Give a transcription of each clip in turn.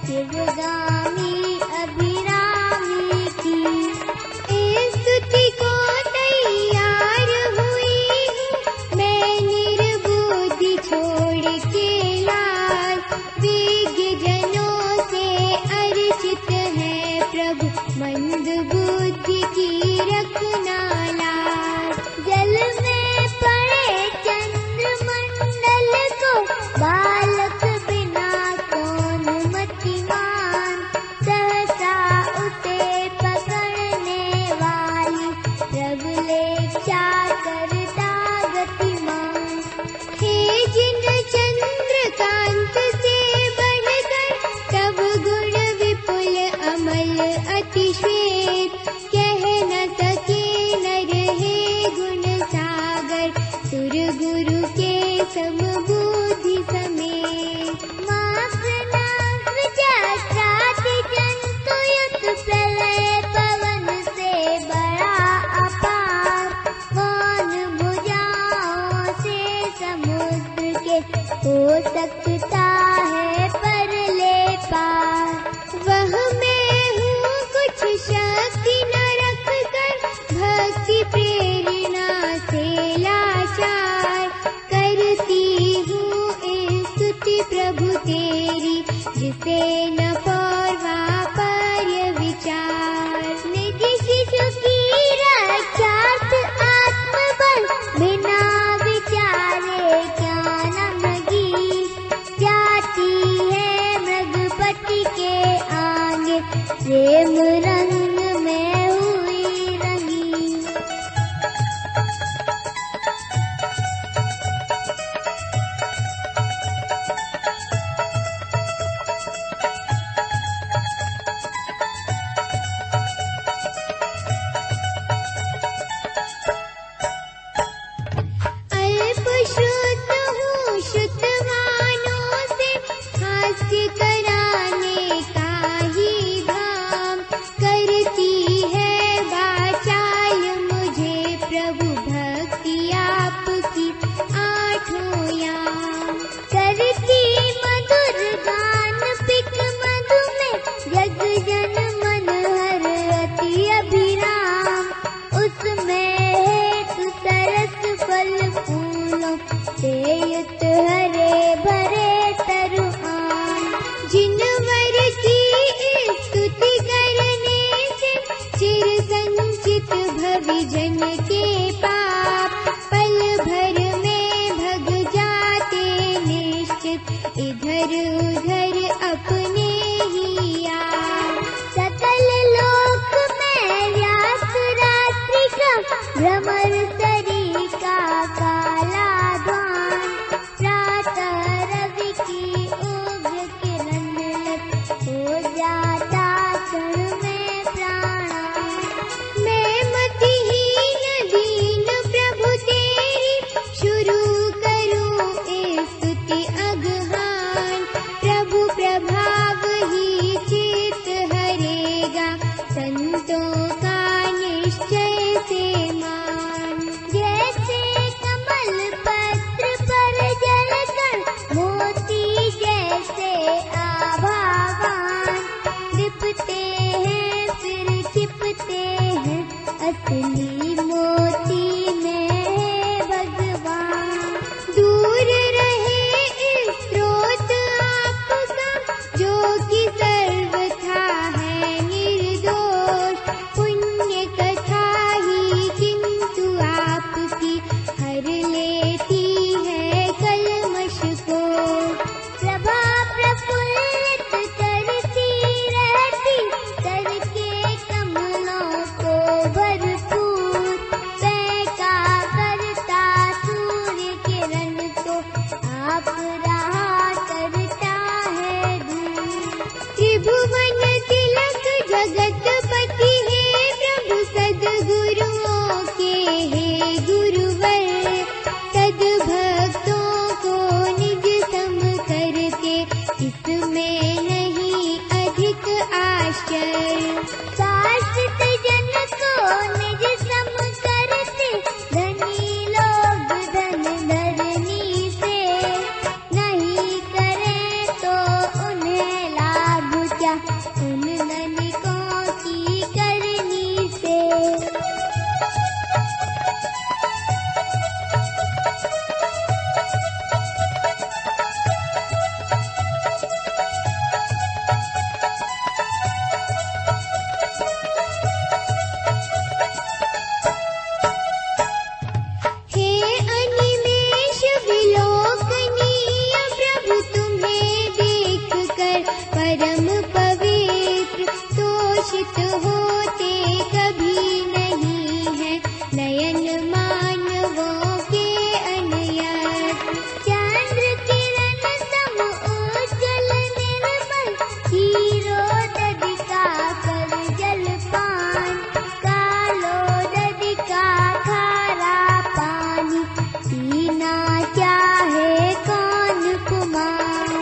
शिवगामी अभिरामी की इस स्तुति को तैयार हुई हूँ मैं निर्बुद्धि छोड़ के लाल विज्ञ जनों से अर्चित है प्रभु मंद बुद्धि की रखना लाल जल में पड़े चंद्रमंडल को बालक बिना कौन मतिमान सहसा उसे पकड़ने वाली प्रबलेक्षा करता गतिमान हे जिन चंद्रकांत से बढ़कर तब गुण विपुल अमल अति श्वेत कह न सके नर हे गुण सागर सुर गुरु के समबुद्धि समेत माफ नाम विचाराति जंतु युत प्रलय पवन से बड़ा अपार कौन भुजाओं से समुद्र के हो सकता है पर ले पार वह मैं हूँ कुछ शक्ति न रख कर भक्ति प्रेरणा से लाचार करती हूँ स्तुति प्रभु तेरी जिसे न पौर्वा पर्य विचार निज शिशु की रक्षार्थ आत्मबल बिना विचारे क्या न मगी जाती है मृगपति के आगे प्रेम रंग में हुई रंगी अल्प श्रुत हूँ श्रुतवानों से हास्य कराने का ही भाम करती है वाचाल मुझे प्रभु भक्ति आपकी आठों याम करती मधुर गान पिक मधु में जग जन मन हर अति अभिराम उसमें हेतु सरस फल फूलों से युत हरे भरे तरु आम जिन वर की स्तुति करने से चिर संचित भवि जन के पाप पल भर में भग जाते निश्चित इधर उधर अपने ही यार सकल लोक में व्यास रात्रि का भ्रमर सरी का काला ध्वान प्रातः रवि की उग्र किरण लग हो जाता क्षण में प्राणा मैं मतिहीन दीन प्रभु तेरी शुरू करूं स्तुति अगहान प्रभु प्रभाव ही चित हरेगा संतों का निश्चय से मान जैसे कमल पत्र पर जल कण मोती जैसे आभावान लिपते हैं फिर छिपते हैं असली मोती में भगवान दूर रहे इस स्रोत आपका जो कि सर्वथा है निर्दोष पुण्य कथा ही किंतु आपकी हर लेती है कलमश को प्रभा प्रफुल्लित करती रहती कर के कमलों को भरपूर पैका करता सूर्य किरण को आप रहा करता है दूर त्रिभुवन तिलक जगतपति है प्रभु सद्गुरुओं के हे गुरुवर सद्भक्तों को निज सम करके इसमें नहीं अधिक आश्चर्य शाश्वत जन को निज सम करते धनी लोग धन धरनी से नहीं करें तो उन्हें लाभ शोभित होते कभी नहीं है नयन मानवों के अनयत। चंद्र किरण सम उज्ज्वल निर्मल हीरो ददिका कर जलपान। कालो ददिका खारा पानी पीना चाहे कौन कुमार।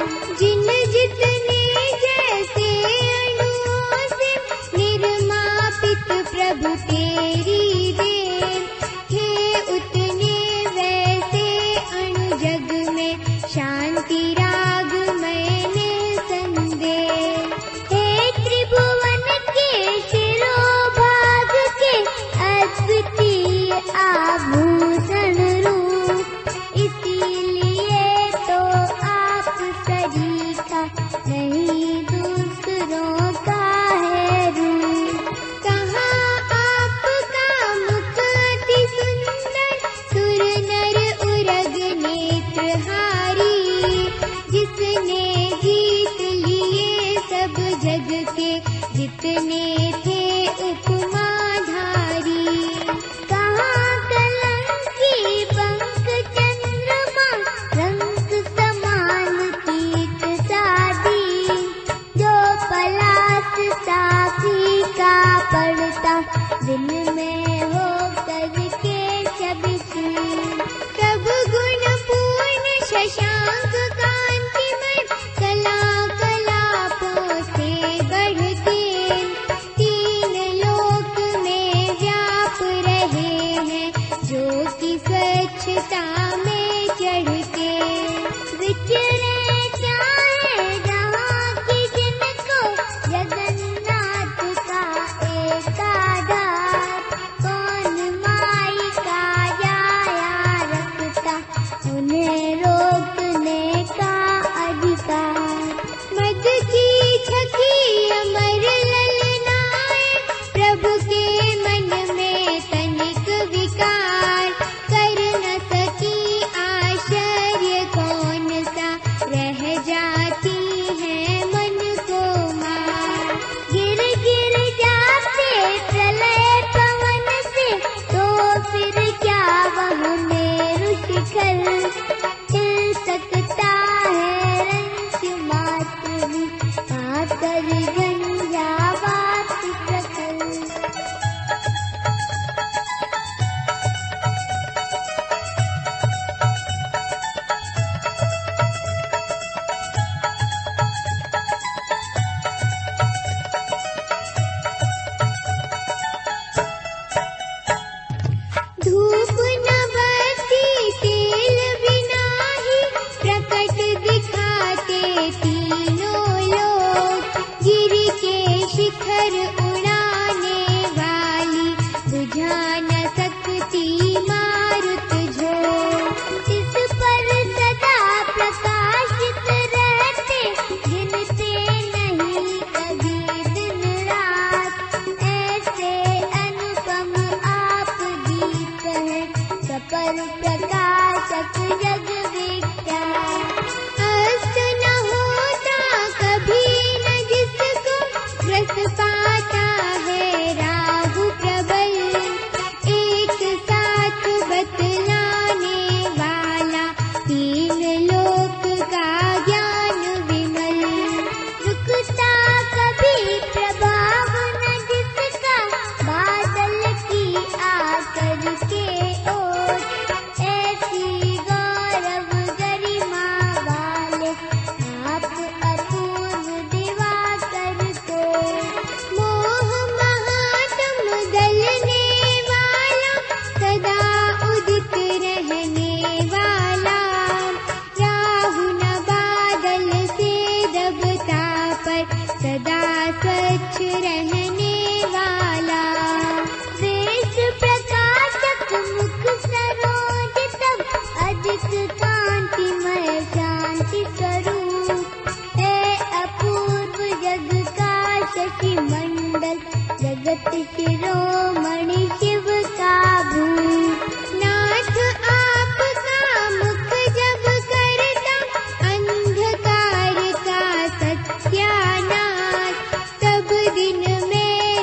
जिन जितने जैसे अणुओं से निर्मापित प्रभु तेरी देन थे उतने वैसे अणु जग में शांति राग मैंने संदेह। हे त्रिभुवन के शिरोभाग के अद्वितीय आभूषण रूप, इसीलिए तो आप सरीखा नहीं दूसरों का है रूप। कहाँ आपका मुख अति सुंदर सुर नर उरग नेत्रहारी, जिसने जीत लिए सब जग के जितने थे उपमाधारी। कहाँ कलंकी पंख चंद्रमा रंग समान पीत सादी, जो पलाश साफी का पड़ता दिन में हो करके शबसी। तब गुण पूर्ण शशांक कांतिमय कला कलापों से बढ़ के तीन लोक में व्याप रहे हैं जो कि स्वच्छता में चढ़ के। विचरे चाहे जहाँ की जिनको जगन्नाथ का एक आधार, कौन माई का जाया रखता उन्हें रोकने का अधिकार। मद की छकी अमर ललनाए प्रभु के मन में तनिक विकार, कर न सकी आश्चर्य कौन सा रह जाती है मन को मार। गिर गिर जाते प्रलय पवन से तो फिर क्या वह मेरु शिखर हिल सकता है रंश मात्र भी आकर झंझावात प्रखर। धूप न बत्ती तेल बिना ही प्रकट दिखाते तीनों लोग, गिरि के शिखर उड़ाने वाली बुझा न सकती मारुत झोंक। इस पर सदा प्रकाशित रहते गिनते नहीं कभी दिन रात। ऐसे अनुपम आप दीप है सपर प्रकाशक जग विख्यात। अस्त न होता कभी न जिसको ग्रस पाता है राहु प्रबल, एक साथ बतलाने वाला तीन लोक का ज्ञान विमल। रुकता कभी प्रभाव न जिसका बादल की आकर के ओर, ऐसी गौरव गरिमा वाले आप अपूर्व दिवाकर को। मोह महात्म गलने वाला सदा उदित रहने वाला, राहु न बादल से दबता पर सदा स्वच्छ रहने वाला। वेश प्रकाशक मुख सरोज तब अधिक कांतिमय शांति स्वरूप, है अपूर्व जग का शशि मंडल जगत शिरोमणि शिव का भूप। नाथ आपका मुख जब करता अंधकार का सत्यानाश, तब दिन में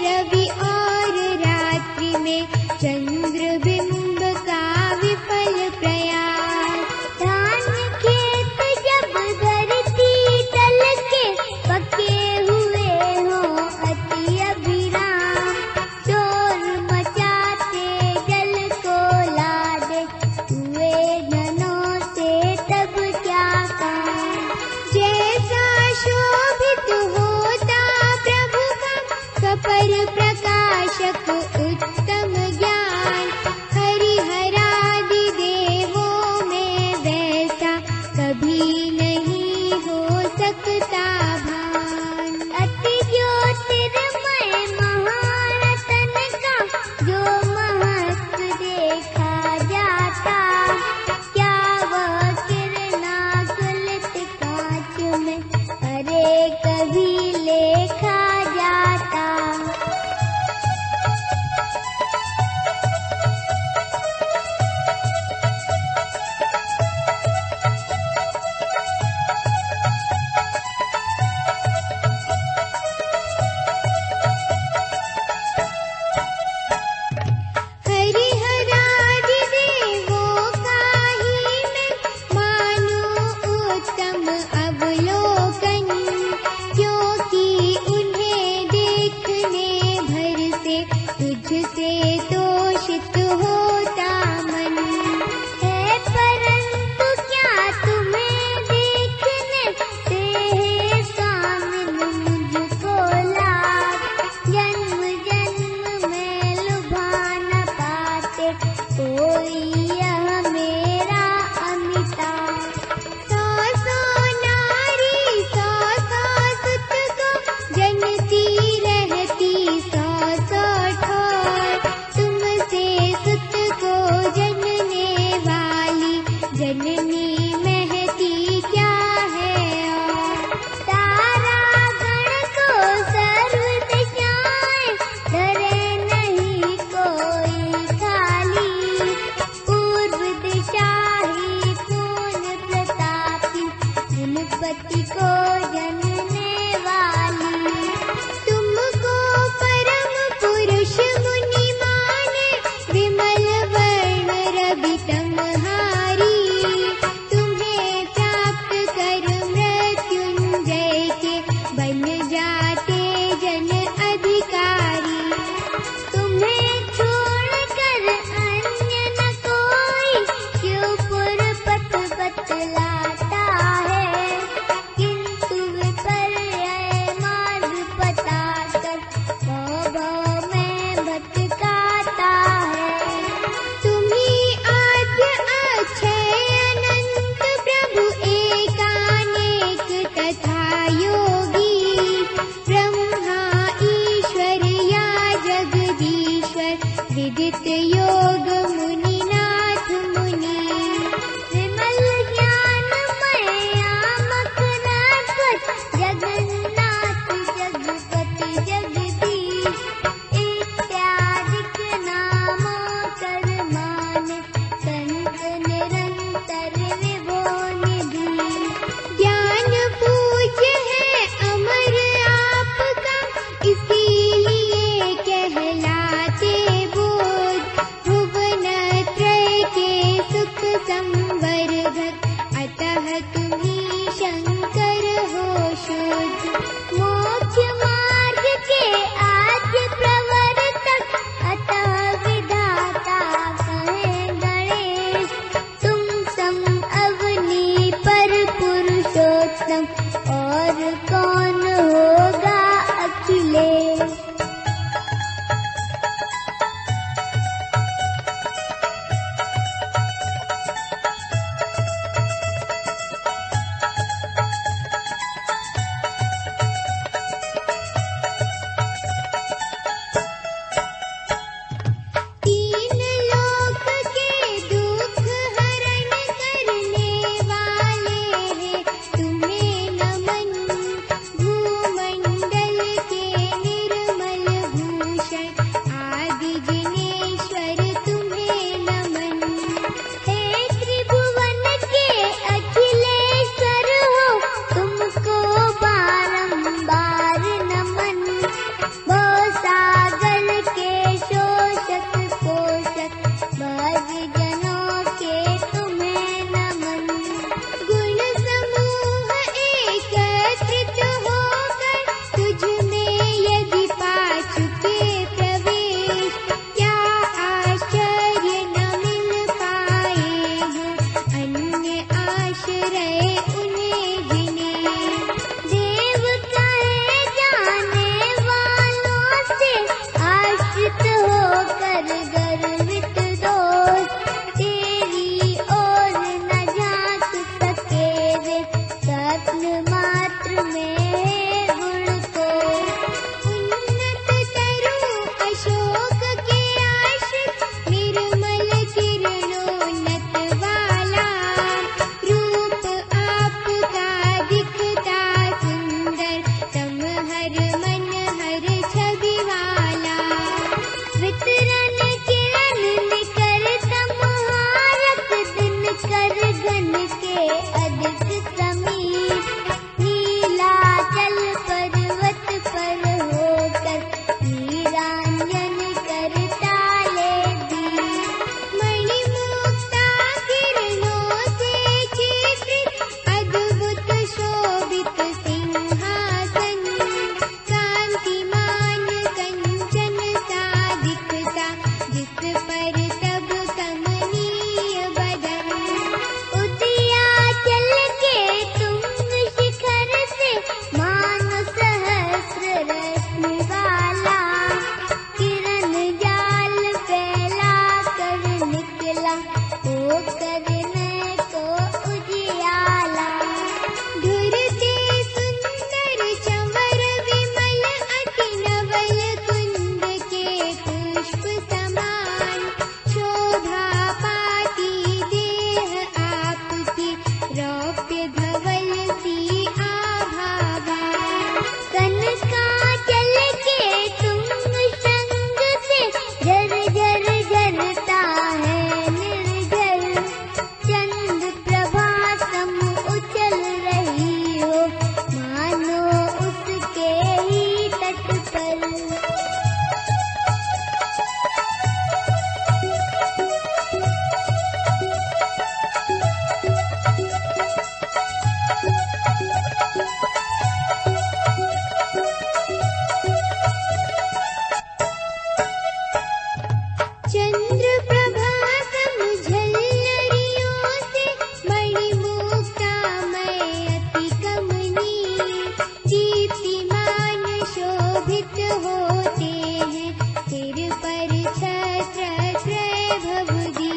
शोभित होते हैं, सिर पर छत्र त्रैभवदी।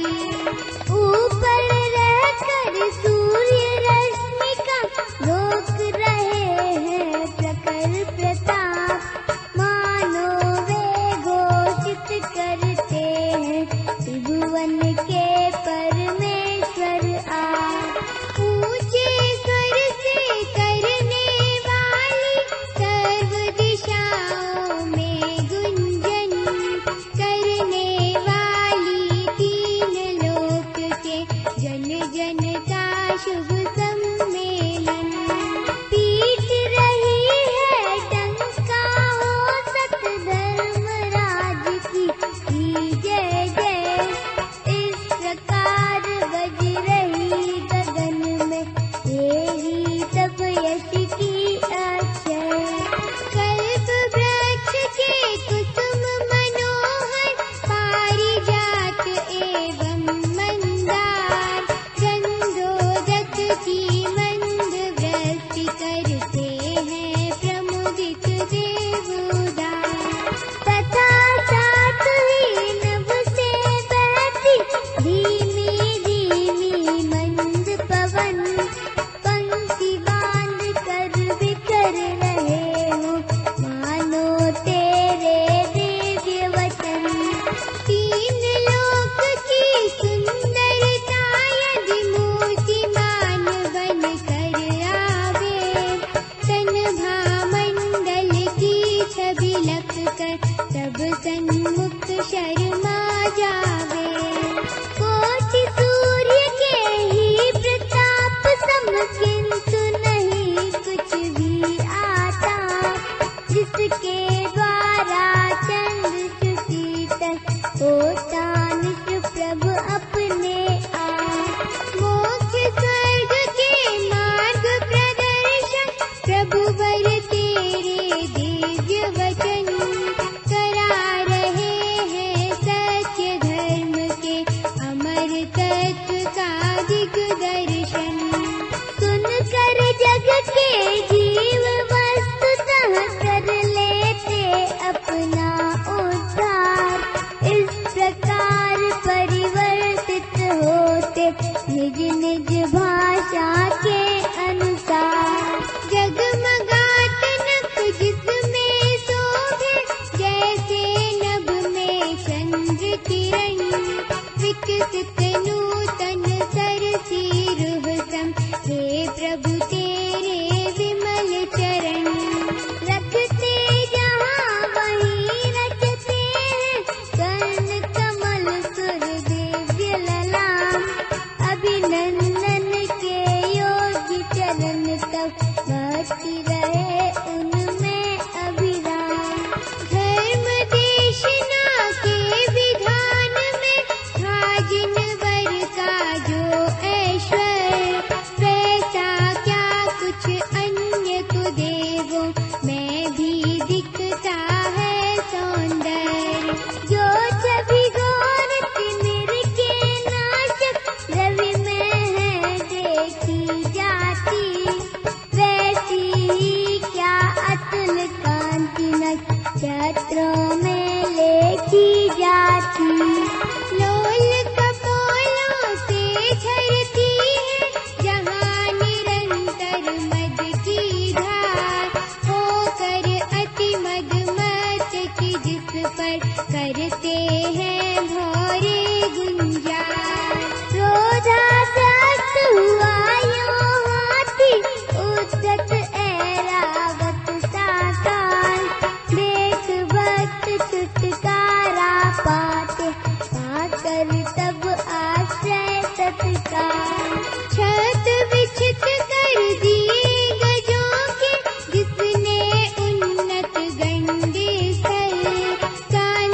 ऊपर रहकर सूर्य रश्मि का रोक रहे हैं प्रखर प्रताप, मानो वे घोषित करते हैं त्रिभुवन के परमेश्वर आप। ऊंचे स्वर से करने वाली सर्व दिशाओं में गुंजन, करने वाली तीन लोक के जन जन का शुभ सम्मेलन। पीट रही है टंका हो सत धर्मराज की जय जय। इस प्रकार बज रही गगन में तेरी तब यश की अक्षय। कल्प वृक्ष के कुसुम मनोहर, पारिजात एवं मंदार, गंधोदक की मंद वृष्टि करते हैं प्रमुदित देवदार। तथा साथ ही नभ से बहती धीमी धीमी मंद पवन, पंक्ति बांध कर बिखर रहे हो मानो तेरे दिव्य वचन। तीन लोक की सुंदरता यदि मूर्तिमान बन कर आवे, तन भामंडल की छवि लख कर सब सन्मुख शर्मा जावे। कोटि सूर्य के ही प्रताप सम किंतु नहीं कुछ भी आता, जिसके द्वारा चंद्र चुकी तक होता निज प्रभु अपने आप। मोक्ष स्वर्ग के मार्ग प्रदर्शन, प्रभु वर तेरे दिव्य वचन, करा रहे हैं सत्य धर्म के अमर तत्व का दिग्दर्शन। सुन कर जग के जीव वस्तुतः कर लेते अपना उद्धार, इस प्रकार परिवर्तित होते निज निज भाषा के अनुसार। जगमगात नख जिसमें शोभे, जैसे नभ में चंद्र किरण, विकसित नूतन सरसी रुह सम, हे प्रभु तेरे विमल चरण। रखते जहाँ वहीं रचते हैं कर्ण कमल सुर दिव्य ललाम, अभिनंदन के योग्य चरण तब भक्ति रहे उनमें अभिराम। धर्म देशना के विधान में था जिनवर का जो ऐश्वर्य, वैसा क्या कुछ अन्य को देवो में भी दिखता है सौंदर्य। जो छवि घोर तिमिर के नाशक रवि में है देखी जाती, वैसी ही क्या अतुल कांति नक्षत्रों में लेखी जाती। लोल कपोलों से झरती है जहाँ निरंतर मद की धार, होकर अति मदमस्त की जिस पर करते हैं भौरे गुंजार। क्रोधासक्त हुआ यो हाथी, उद्धत ऐरावत साकार, देख भक्त छुटकारा पाते, पाकर तब आश्रय तत्काल। छत विछित कर दिए गजों के, जिसने उन्नत गंडे स्थल, कान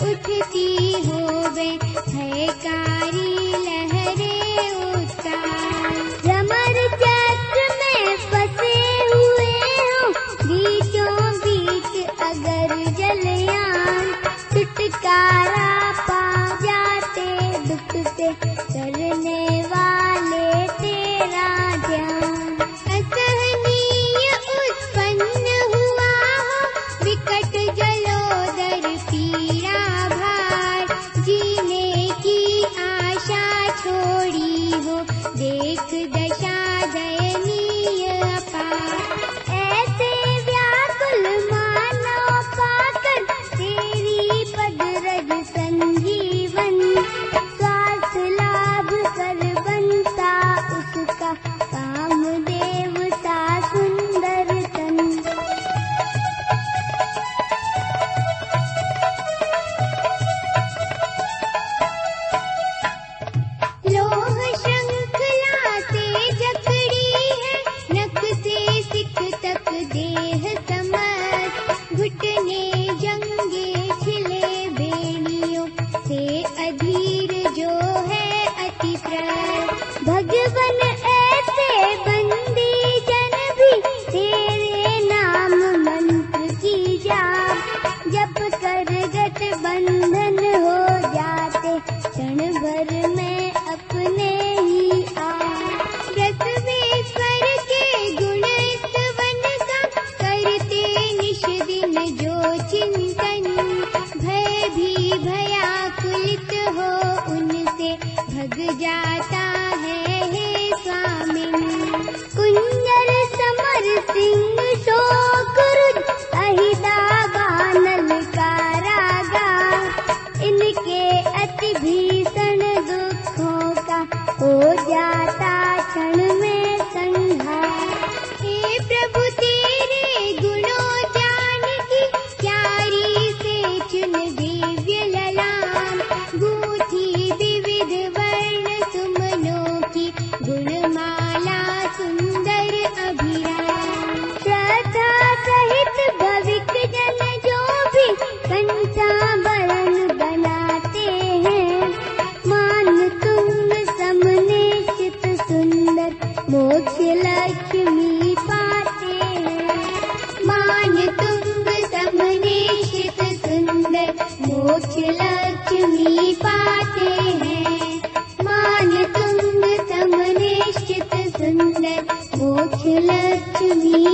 उठती होवे भयकारी लहरें उतार। भ्रमर चक्र में फंसे हुए हो बीचों बीच अगर जलयान, छुटकारा पा जाते दुख से करने वाले तेरा ध्यान। असहनीय उत्पन्न हुआ हो विकट जलोदर पीड़ा भार, जीने की आशा छोड़ी हो देख दशा दयनीय अपार। ऐसे व्याकुल मानव पाकर तेरी पदरज संजीवन, स्वार्थ लाभ कर बनता उसका कामदेव सा सुंदर तन। लोह श्रृंखला से जकड़ी है, नख से सिख तक देह समस्त, घुटने जंगे छिले बेड़ियों से अधीर जो है अति त्रस्त। भगवन ऐसे बंदी जन भी तेरे नाम मंत्र की जाप, जप कर गत बंधन हो जाते क्षण भर में अपने ही आप। रसवेश्वर के गुण स्तवन का करते निश दिन जो चिंतन, भय भी भयाकुलित हो उनसे भग जाता है हे स्वामिन। कुंजर समर सिंह शोक रुद्र अहिता बानल कारागार, इनके अति भीषण दुखों का हो जाता क्षण में संहार। हे प्रभु तेरे गुणों जान की क्यारी से चुन दिव्य ललाम, गूंथी विविध वर्ण सुमनों की गुणमाला सुंदर अभिराम। श्रद्धा सहित भविक जन जो भी कंठाभरण बनाते हैं, मान तुम समनिश्चित सुंदर मोक्ष लक्ष्मी पाते हैं। मान तुम समनिश्चित सुंदर मोक्ष लक्ष्मी पाते हैं। मान तुम समनिश्चित सुंदर मोक्ष लक्ष्मी